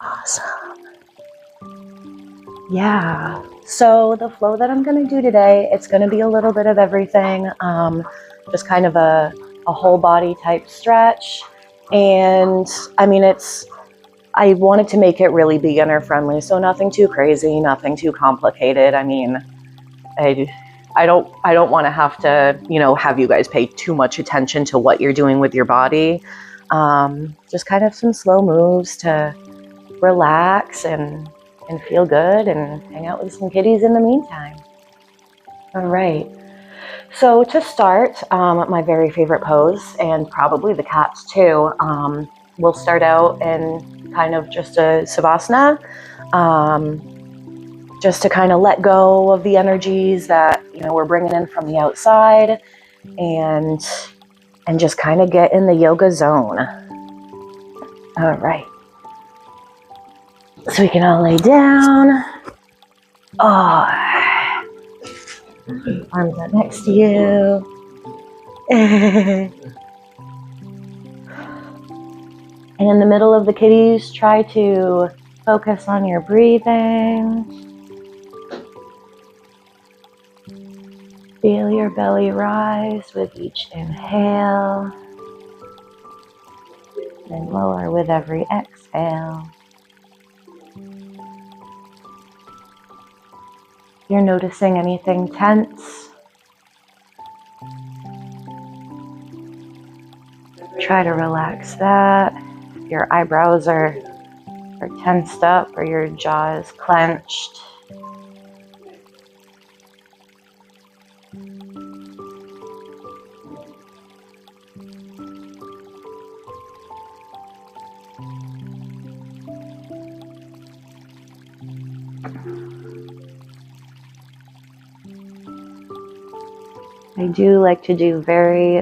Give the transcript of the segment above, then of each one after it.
Awesome. Yeah. So the flow that I'm going to do today, it's going to be a little bit of everything. Just kind of a whole body type stretch. And I mean, I wanted to make it really beginner friendly. So nothing too crazy, nothing too complicated. I mean, I don't want to have to, have you guys pay too much attention to what you're doing with your body. Just kind of some slow moves to relax and feel good and hang out with some kitties in the meantime. All right. So to start, my very favorite pose, and probably the cats too, we'll start out in kind of just a savasana, just to kind of let go of the energies that we're bringing in from the outside, and just kind of get in the yoga zone. All right. So we can all lay down. Arms up next to you. And in the middle of the kitties, try to focus on your breathing. Feel your belly rise with each inhale and lower with every exhale. If you're noticing anything tense, try to relax that. If your eyebrows are tensed up or your jaw is clenched, I do like to do very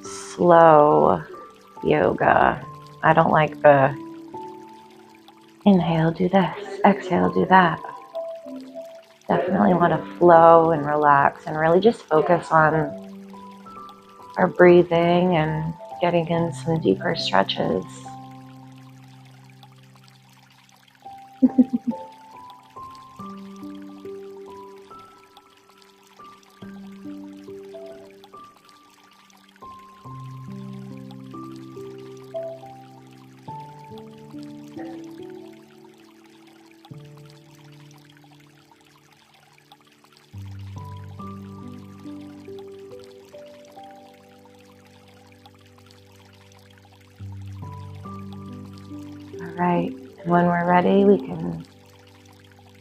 slow yoga. I don't like the inhale, do this, exhale, do that. Definitely want to flow and relax and really just focus on our breathing and getting in some deeper stretches. All right, and when we're ready, we can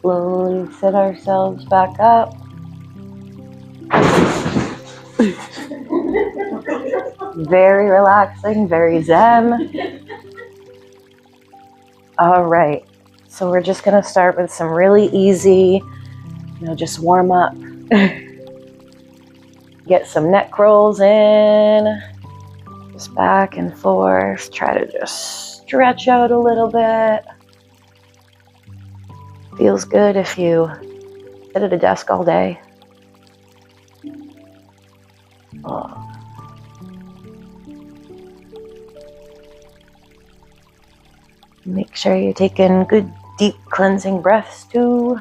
slowly sit ourselves back up. Very relaxing, very zen. All right, so we're just gonna start with some really easy, just warm up. Get some neck rolls in, just back and forth. Try to just stretch out a little bit. Feels good if you sit at a desk all day. Make sure you're taking good, deep cleansing breaths too.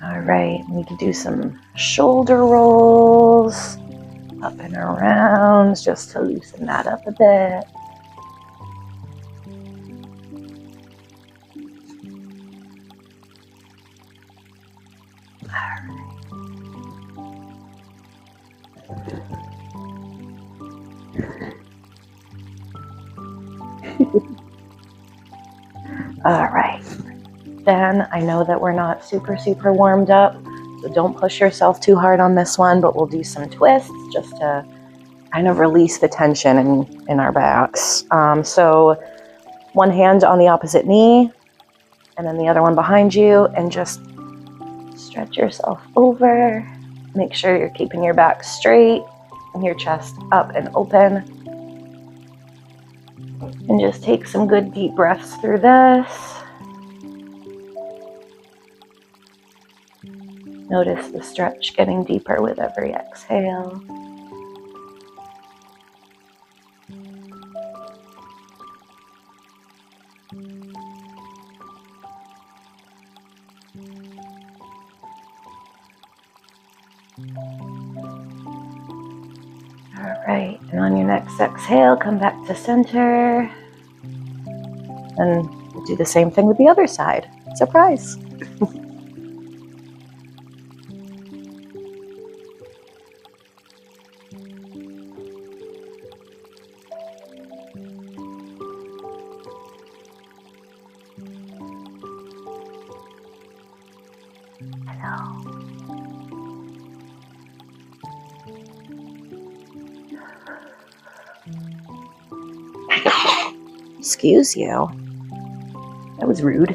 All right, we can do some shoulder rolls, up and around, just to loosen that up a bit. All right, then I know that we're not super warmed up, so don't push yourself too hard on this one, but we'll do some twists just to kind of release the tension in our backs. So one hand on the opposite knee, and then the other one behind you, and just stretch yourself over. Make sure you're keeping your back straight and your chest up and open. And just take some good deep breaths through this. Notice the stretch getting deeper with every exhale. All right, and on your next exhale, come back to center. And we'll do the same thing with the other side. Surprise! Excuse you. That was rude.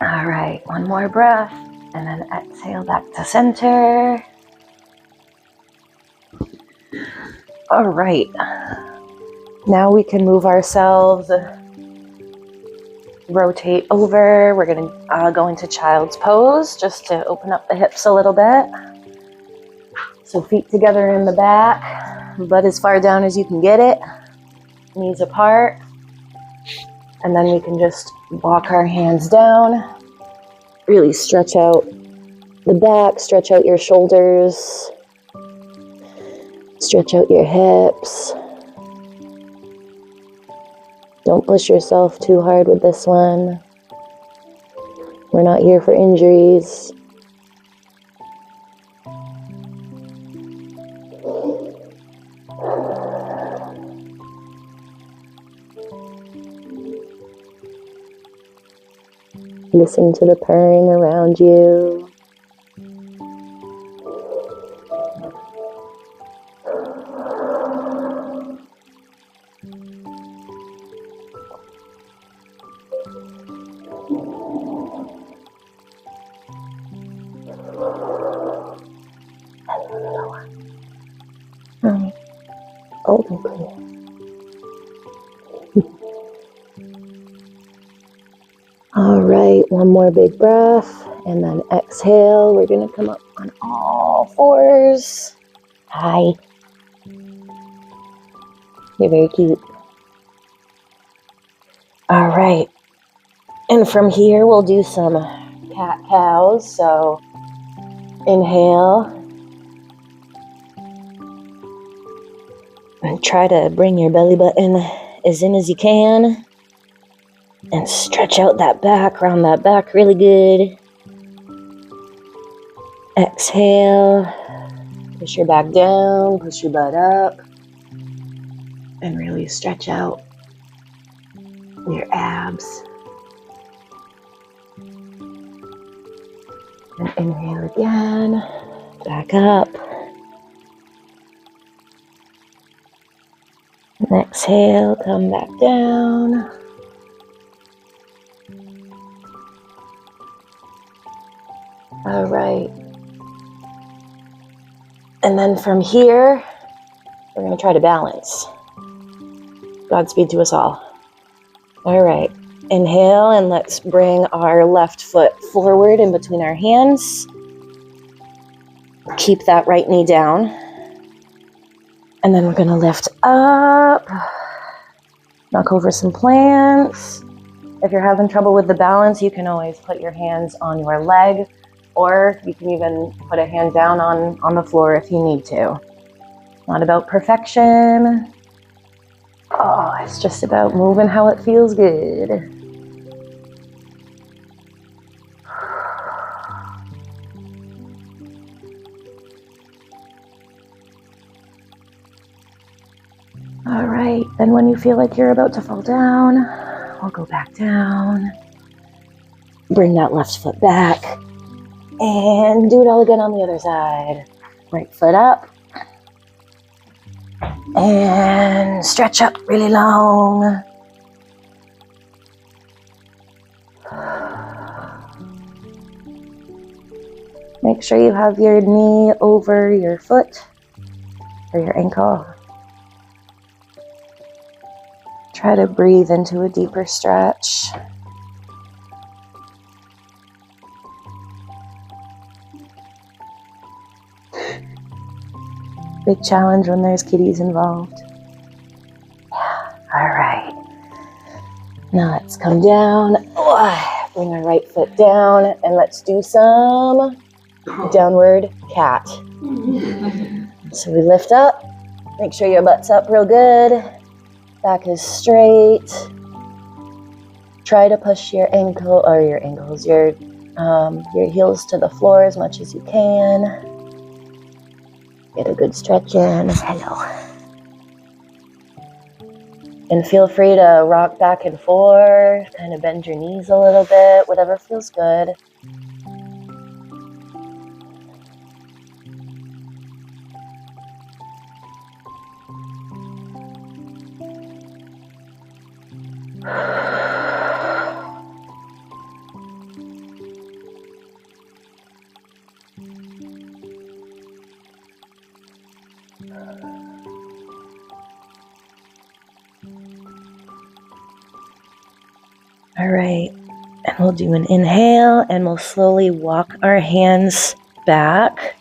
All right, one more breath, and then exhale back to center. All right, now we can move ourselves, rotate over. We're gonna go into child's pose just to open up the hips a little bit. So feet together in the back, butt as far down as you can get it, knees apart. And then we can just walk our hands down, really stretch out the back, stretch out your shoulders, stretch out your hips. Don't push yourself too hard with this one. We're not here for injuries. Listen to the purring around you. Old and clear. All right, one more big breath, and then exhale. We're gonna come up on all fours. Hi. You're very cute. All right, and from here we'll do some cat-cows. So inhale, and try to bring your belly button as in as you can. And stretch out that back, round that back really good. Exhale, push your back down, push your butt up, and really stretch out your abs. And inhale again, back up. And exhale, come back down. All right. And then from here, we're going to try to balance. Godspeed to us all. All right. Inhale, and let's bring our left foot forward in between our hands. Keep that right knee down. And then we're going to lift up. Knock over some plants. If you're having trouble with the balance, you can always put your hands on your leg. Or you can even put a hand down on the floor if you need to. Not about perfection. Oh, it's just about moving how it feels good. All right, then when you feel like you're about to fall down, we'll go back down. Bring that left foot back. And do it all again on the other side. Right foot up. And stretch up really long. Make sure you have your knee over your foot or your ankle. Try to breathe into a deeper stretch. Big challenge when there's kitties involved. Yeah, all right. Now let's come down, bring our right foot down, and let's do some downward cat. So we lift up, make sure your butt's up real good, back is straight. Try to push your heels to the floor as much as you can. Get a good stretch in. Hello. And feel free to rock back and forth, kind of bend your knees a little bit, whatever feels good. All right, and we'll do an inhale, and we'll slowly walk our hands back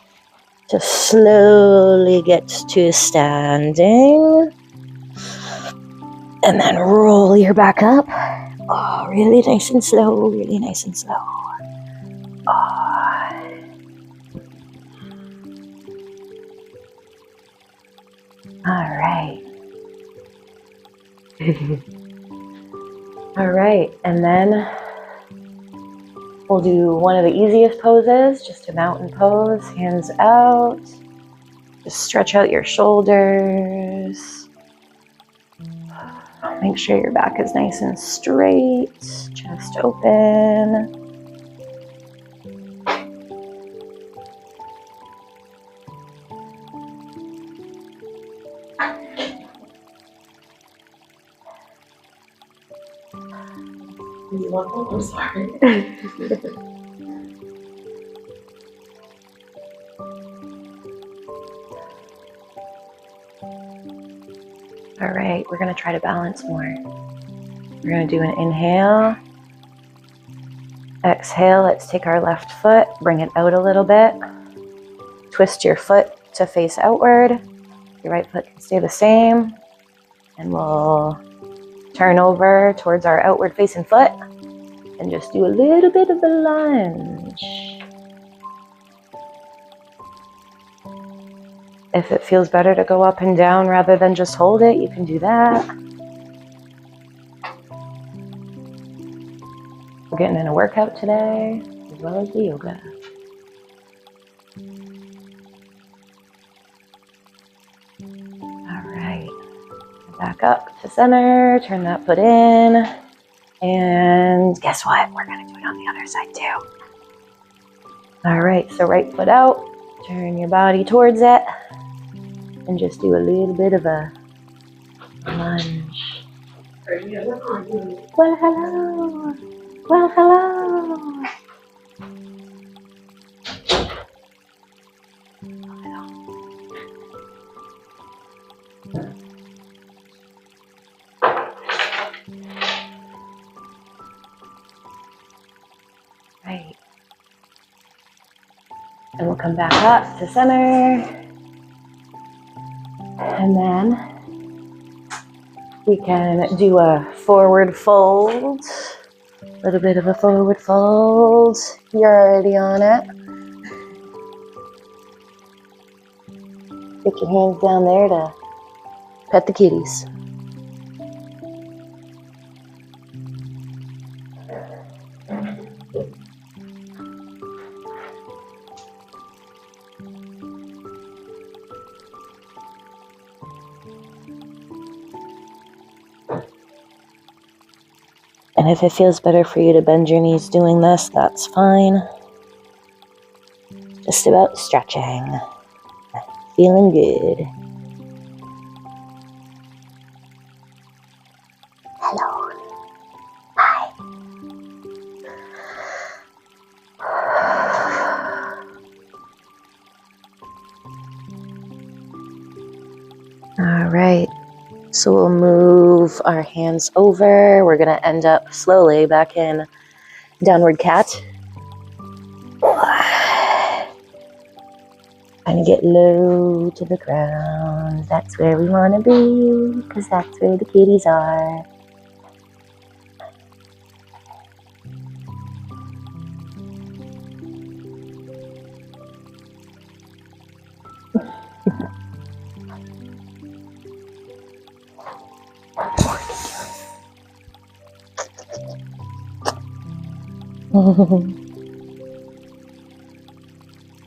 to slowly get to standing. And then roll your back up. Oh, really nice and slow, really nice and slow. Oh. All right. All right, and then we'll do one of the easiest poses, just a mountain pose, hands out. Just stretch out your shoulders. Make sure your back is nice and straight, chest open. You want one? I'm sorry. All right, we're gonna try to balance more. We're gonna do an inhale. Exhale, let's take our left foot, bring it out a little bit. Twist your foot to face outward. Your right foot can stay the same. And we'll turn over towards our outward facing foot and just do a little bit of a lunge. If it feels better to go up and down rather than just hold it, you can do that. We're getting in a workout today, as well as the yoga. All right, back up to center, turn that foot in, and guess what? We're gonna do it on the other side too. All right, so right foot out, turn your body towards it, and just do a little bit of a lunge. Well, hello. Well, hello. Right. And we'll come back up to center. And then we can do a forward fold. A little bit of a forward fold. You're already on it. Get your hands down there to pet the kitties. And if it feels better for you to bend your knees doing this, that's fine. Just about stretching. Feeling good. Hello. Hi. All right. So we'll move our hands over. We're going to end up slowly back in downward cat. I Trying to get low to the ground. That's where we want to be, because that's where the kitties are.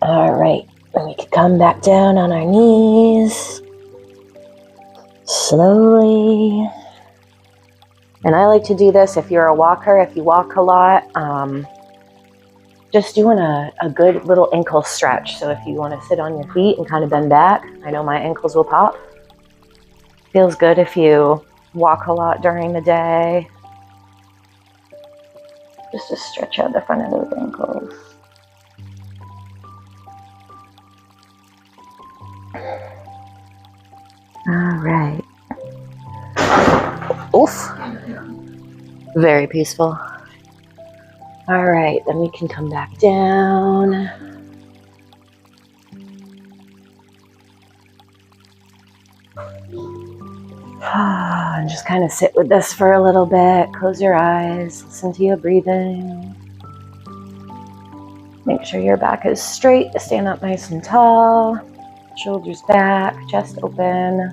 All right, we can come back down on our knees slowly. And I like to do this if you're a walker, if you walk a lot, just doing a good little ankle stretch. So if you want to sit on your feet and kind of bend back, I know my ankles will pop. Feels good if you walk a lot during the day. Just to stretch out the front of those ankles. All right. Oof. Very peaceful. All right, then we can come back down. And just kind of sit with this for a little bit. Close your eyes, listen to your breathing. Make sure your back is straight. Stand up nice and tall. Shoulders back, chest open.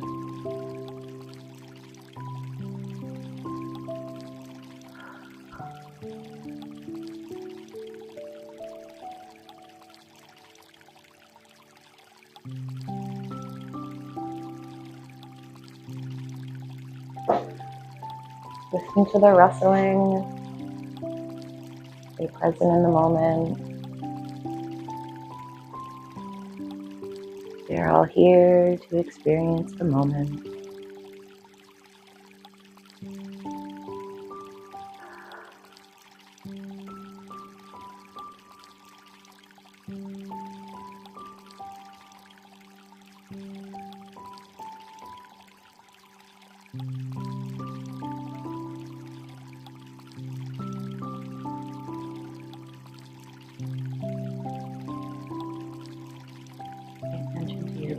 Listen to the rustling. Stay present in the moment. They're all here to experience the moment.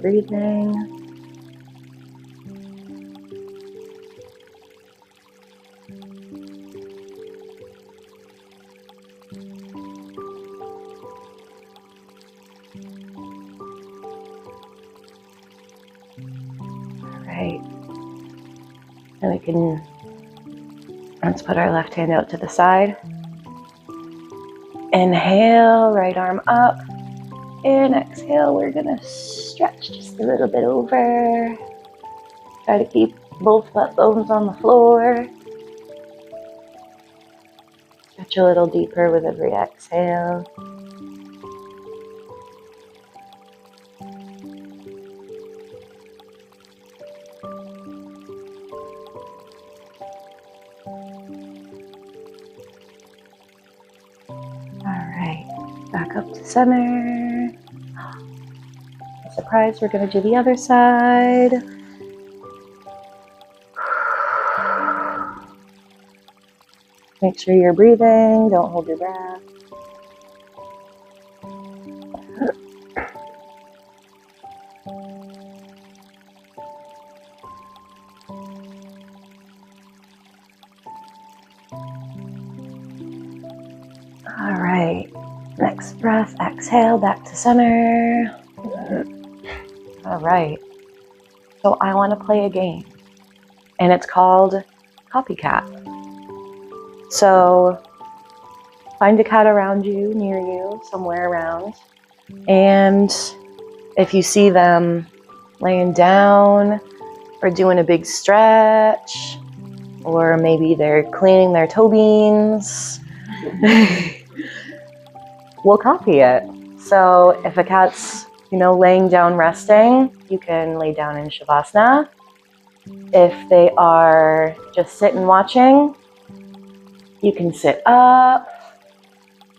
Breathing. All right. And we can, let's put our left hand out to the side. Inhale, right arm up. And exhale, we're gonna stretch just a little bit over. Try to keep both butt bones on the floor. Stretch a little deeper with every exhale. All right, back up to center. Surprise, we're gonna do the other side. Make sure you're breathing, don't hold your breath. All right, next breath, exhale, back to center. All right, so I want to play a game, and it's called Copycat. So find a cat around you, near you, somewhere around, and if you see them laying down or doing a big stretch, or maybe they're cleaning their toe beans, we'll copy it. So if a cat's, laying down resting, you can lay down in Shavasana. If they are just sitting watching, you can sit up,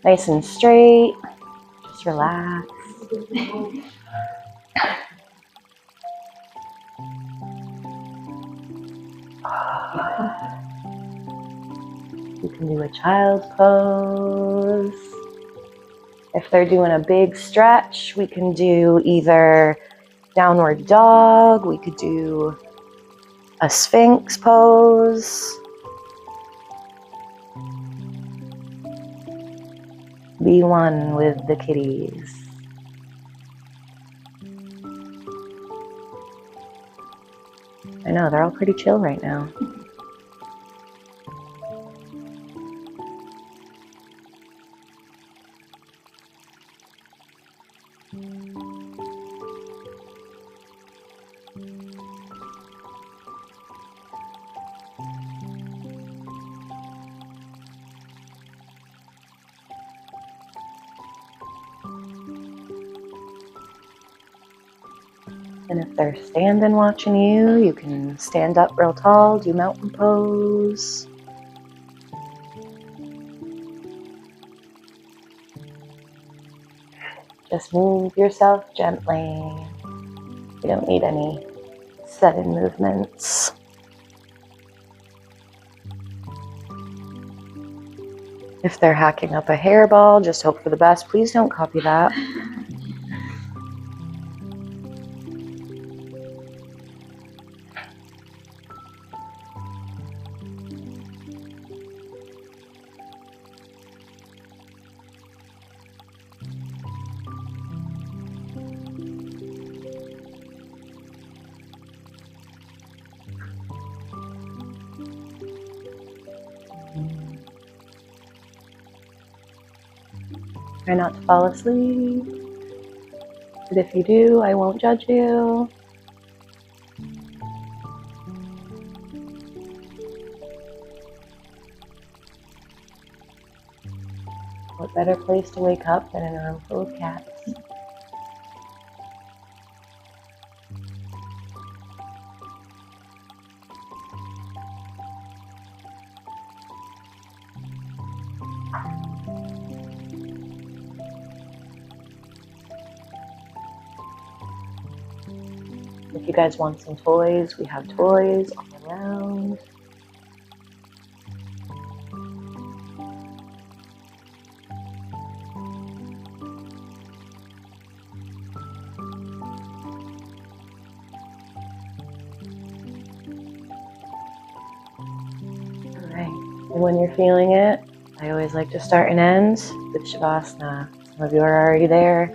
nice and straight, just relax. You can do a child's pose. If they're doing a big stretch, we can do either downward dog, we could do a sphinx pose. Be one with the kitties. I know, they're all pretty chill right now. And if they're standing watching you, you can stand up real tall, do mountain pose. Just move yourself gently. You don't need any sudden movements. If they're hacking up a hairball, just hope for the best. Please don't copy that. Try not to fall asleep. But if you do, I won't judge you. What better place to wake up than in a room full of cats? If you guys want some toys, we have toys all around. Alright, and when you're feeling it, I always like to start and end with Shavasana. Some of you are already there.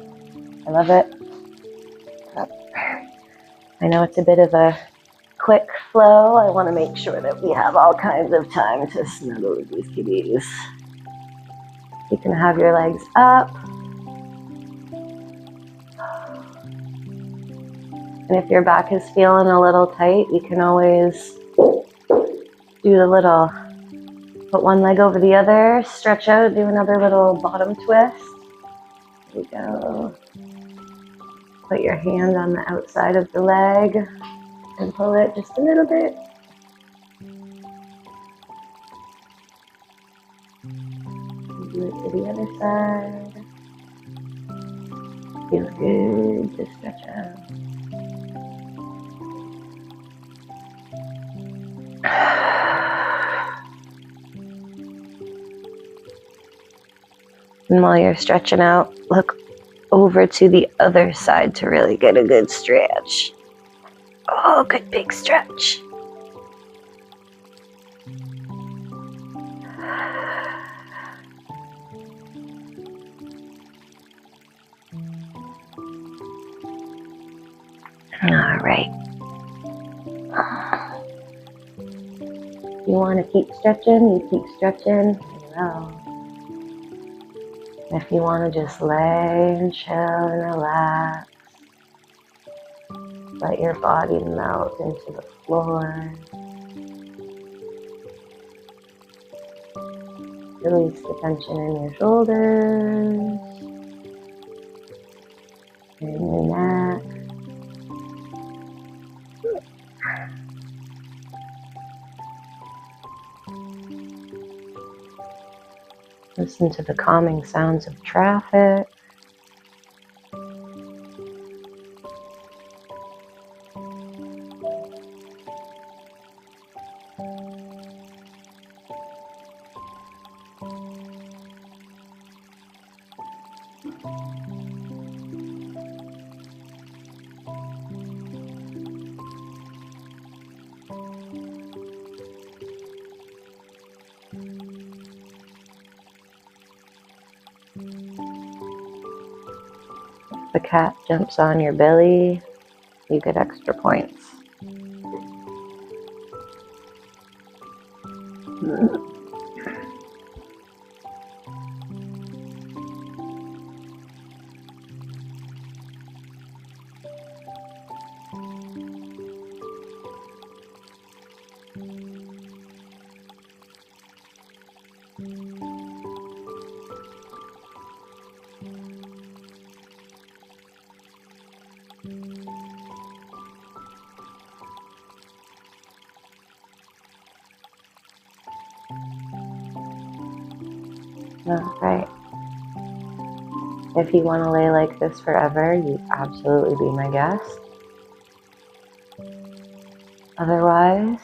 I love it. I know it's a bit of a quick flow. I want to make sure that we have all kinds of time to snuggle with these kitties. You can have your legs up. And if your back is feeling a little tight, you can always do the little, put one leg over the other, stretch out, do another little bottom twist. There we go. Put your hand on the outside of the leg and pull it just a little bit. Do it to the other side. Feels good to stretch out. And while you're stretching out, look over to the other side to really get a good stretch. Oh, good big stretch. All right. You want to keep stretching, you keep stretching. Well, if you want to just lay and chill and relax, let your body melt into the floor. Release the tension in your shoulders, in your neck. Listen to the calming sounds of traffic. If the cat jumps on your belly, you get extra points. Alright. If you want to lay like this forever, you absolutely be my guest. Otherwise,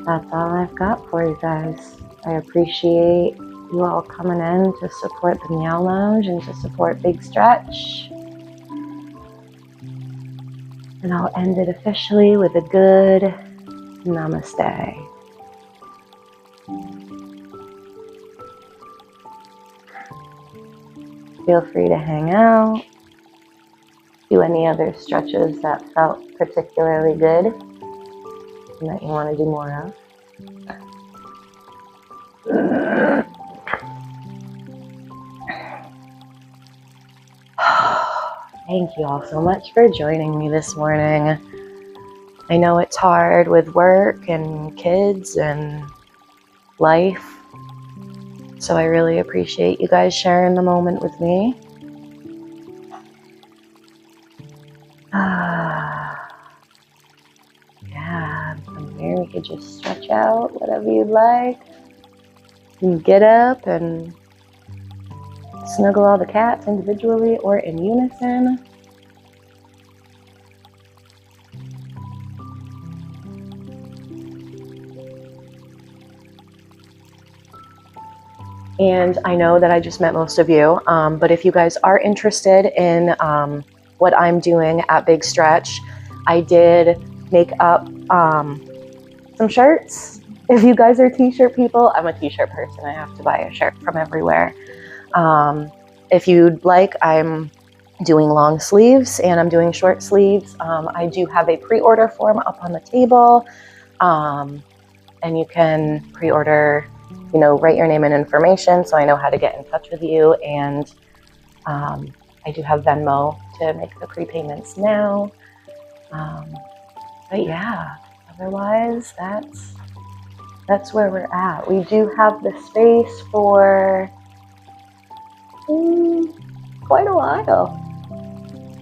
that's all I've got for you guys. I appreciate you all coming in to support the Meow Lounge and to support Big Stretch. And I'll end it officially with a good Namaste. Feel free to hang out, do any other stretches that felt particularly good and that you want to do more of. Thank you all so much for joining me this morning. I know it's hard with work and kids and life, so I really appreciate you guys sharing the moment with me. Yeah, from here we could just stretch out whatever you'd like. You can get up and snuggle all the cats individually or in unison. And I know that I just met most of you, but if you guys are interested in what I'm doing at Big Stretch, I did make up some shirts. If you guys are t-shirt people, I'm a t-shirt person. I have to buy a shirt from everywhere. If you'd like, I'm doing long sleeves and I'm doing short sleeves. I do have a pre-order form up on the table, and you can pre-order, write your name and information so I know how to get in touch with you. And I do have Venmo to make the prepayments now. But yeah, otherwise that's where we're at. We do have the space for quite a while,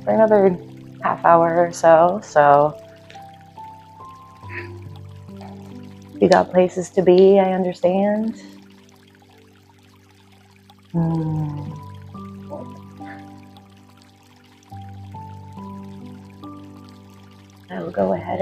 for another half hour or so. So you got places to be, I understand. I will go ahead